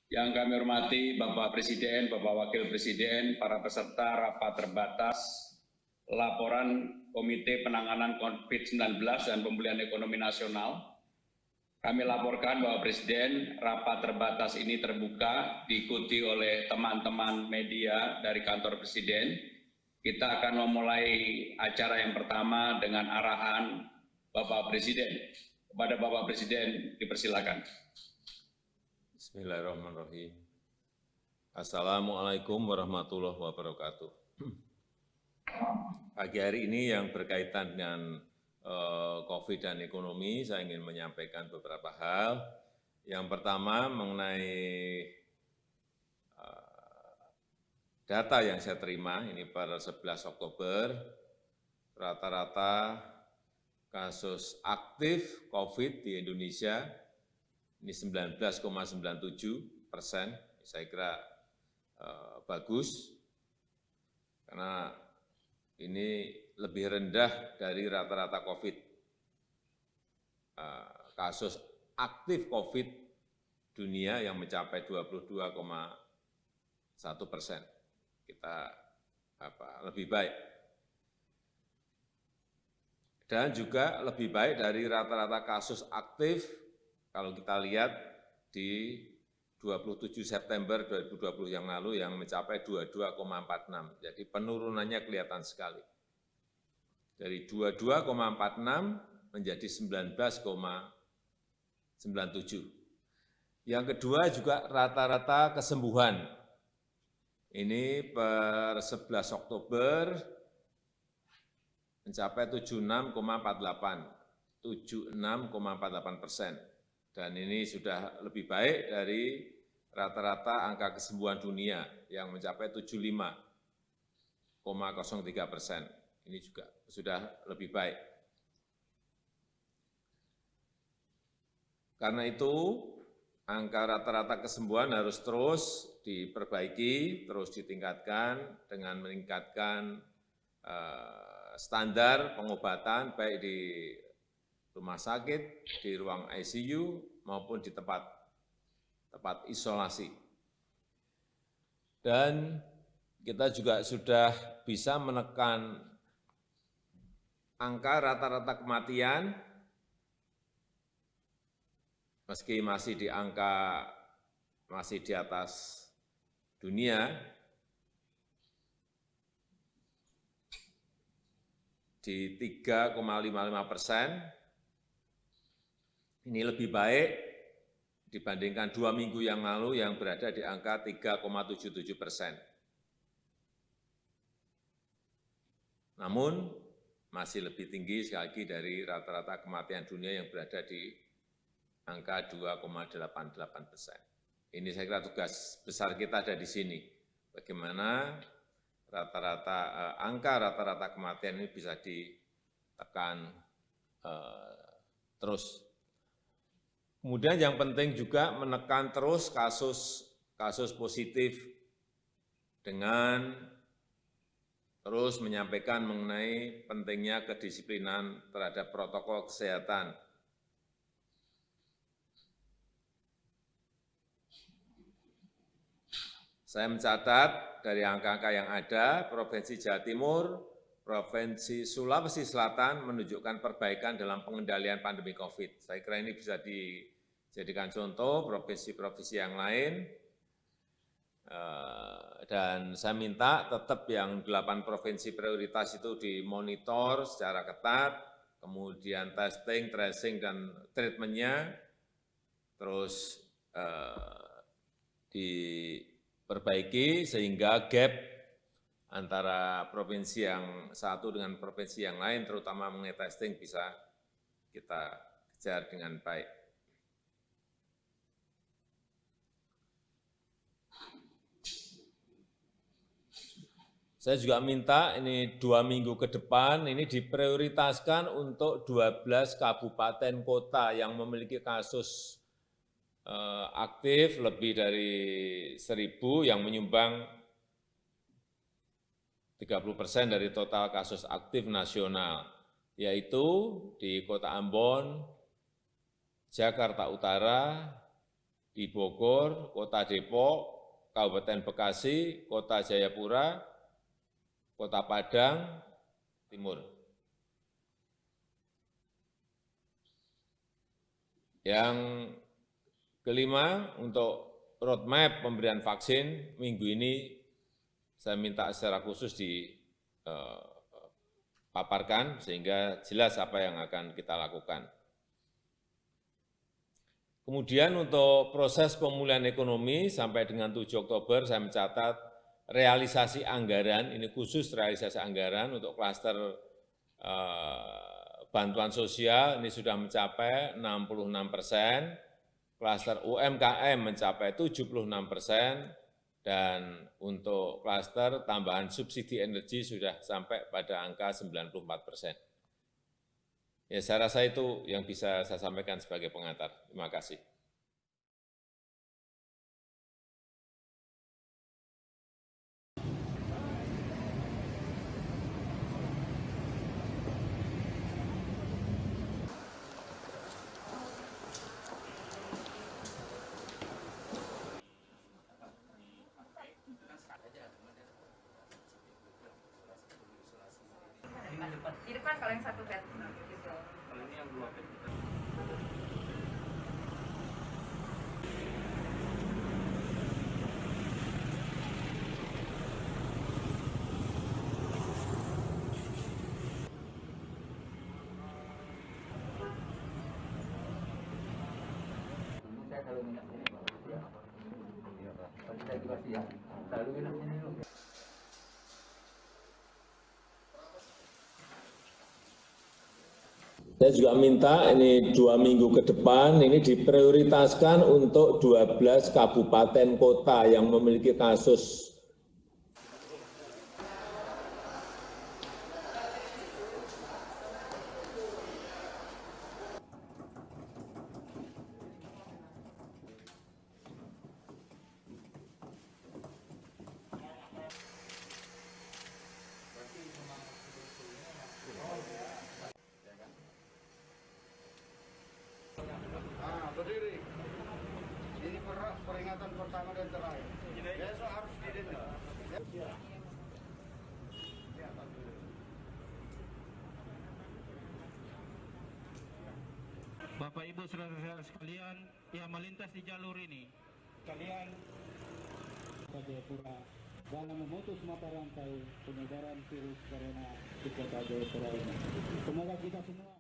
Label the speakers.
Speaker 1: Yang kami hormati Bapak Presiden, Bapak Wakil Presiden, para peserta rapat terbatas laporan Komite Penanganan COVID-19 dan Pemulihan Ekonomi Nasional. Kami laporkan bahwa Presiden rapat terbatas ini terbuka, diikuti oleh teman-teman media dari kantor Presiden. Kita akan memulai acara yang pertama dengan arahan Bapak Presiden. Kepada Bapak Presiden, dipersilakan.
Speaker 2: Bismillahirrahmanirrahim. Assalamualaikum warahmatullahi wabarakatuh. Pagi hari ini yang berkaitan dengan COVID dan ekonomi, saya ingin menyampaikan beberapa hal. Yang pertama mengenai data yang saya terima, ini pada 11 Oktober, rata-rata kasus aktif COVID di Indonesia ini 19,97%, saya kira bagus, karena ini lebih rendah dari rata-rata COVID. Kasus aktif COVID dunia yang mencapai 22,1%. Kita lebih baik. Dan juga lebih baik dari rata-rata kasus aktif kalau kita lihat di 27 September 2020 yang lalu yang mencapai 22,46. Jadi penurunannya kelihatan sekali. Dari 22,46 menjadi 19,97. Yang kedua juga rata-rata kesembuhan. Ini per 11 Oktober mencapai 76,48%. Dan ini sudah lebih baik dari rata-rata angka kesembuhan dunia yang mencapai 75,03%. Ini juga sudah lebih baik. Karena itu, angka rata-rata kesembuhan harus terus diperbaiki, terus ditingkatkan dengan meningkatkan standar pengobatan baik di rumah sakit, di ruang ICU, maupun di tempat isolasi. Dan kita juga sudah bisa menekan angka rata-rata kematian, meski masih di atas dunia, di 3,55%. Ini lebih baik dibandingkan 2 minggu yang lalu yang berada di angka 3,77%. Namun masih lebih tinggi sekali lagi dari rata-rata kematian dunia yang berada di angka 2,88%. Ini saya kira tugas besar kita ada di sini. Bagaimana angka rata-rata kematian ini bisa ditekan terus. Kemudian yang penting juga menekan terus kasus positif dengan terus menyampaikan mengenai pentingnya kedisiplinan terhadap protokol kesehatan. Saya mencatat dari angka-angka yang ada, Provinsi Jawa Timur, Provinsi Sulawesi Selatan menunjukkan perbaikan dalam pengendalian pandemi COVID. Saya kira ini bisa dijadikan contoh provinsi-provinsi yang lain, dan saya minta tetap yang 8 provinsi prioritas itu dimonitor secara ketat, kemudian testing, tracing, dan treatment-nya terus diperbaiki sehingga gap antara provinsi yang satu dengan provinsi yang lain, terutama mengenai testing, bisa kita kejar dengan baik. Saya juga minta ini 2 minggu ke depan ini diprioritaskan untuk 12 kabupaten kota yang memiliki kasus aktif lebih dari 1.000 yang menyumbang 30% dari total kasus aktif nasional, yaitu di Kota Ambon, Jakarta Utara, di Bogor, Kota Depok, Kabupaten Bekasi, Kota Jayapura, Kota Padang, Timur. Yang kelima, untuk roadmap pemberian vaksin minggu ini saya minta secara khusus dipaparkan sehingga jelas apa yang akan kita lakukan. Kemudian untuk proses pemulihan ekonomi sampai dengan 7 Oktober saya mencatat realisasi anggaran, ini khusus realisasi anggaran untuk klaster bantuan sosial ini sudah mencapai 66%, klaster UMKM mencapai 76%, dan untuk klaster tambahan subsidi energi sudah sampai pada angka 94%. Ya, saya rasa itu yang bisa saya sampaikan sebagai pengantar. Terima kasih.
Speaker 3: Di depan kalau yang satu bed gitu.
Speaker 4: Kalau ini yang 2 bed.
Speaker 5: Saya selalu minta sini Pak. Ya. Iya Pak. Kalau saya dikasih ya, selalu minta sini dulu.
Speaker 6: Saya juga minta ini 2 minggu ke depan ini diprioritaskan untuk 12 kabupaten kota yang memiliki kasus.
Speaker 7: Berdiri. Ini peringatan pertama dan terakhir. Besok harus didenda.
Speaker 4: Bapak Ibu saudara-saudara sekalian yang melintas di jalur ini, kalian Jayapura dalam memutus mata rantai penyebaran virus corona di Kota Jayapura ini. Semoga kita semua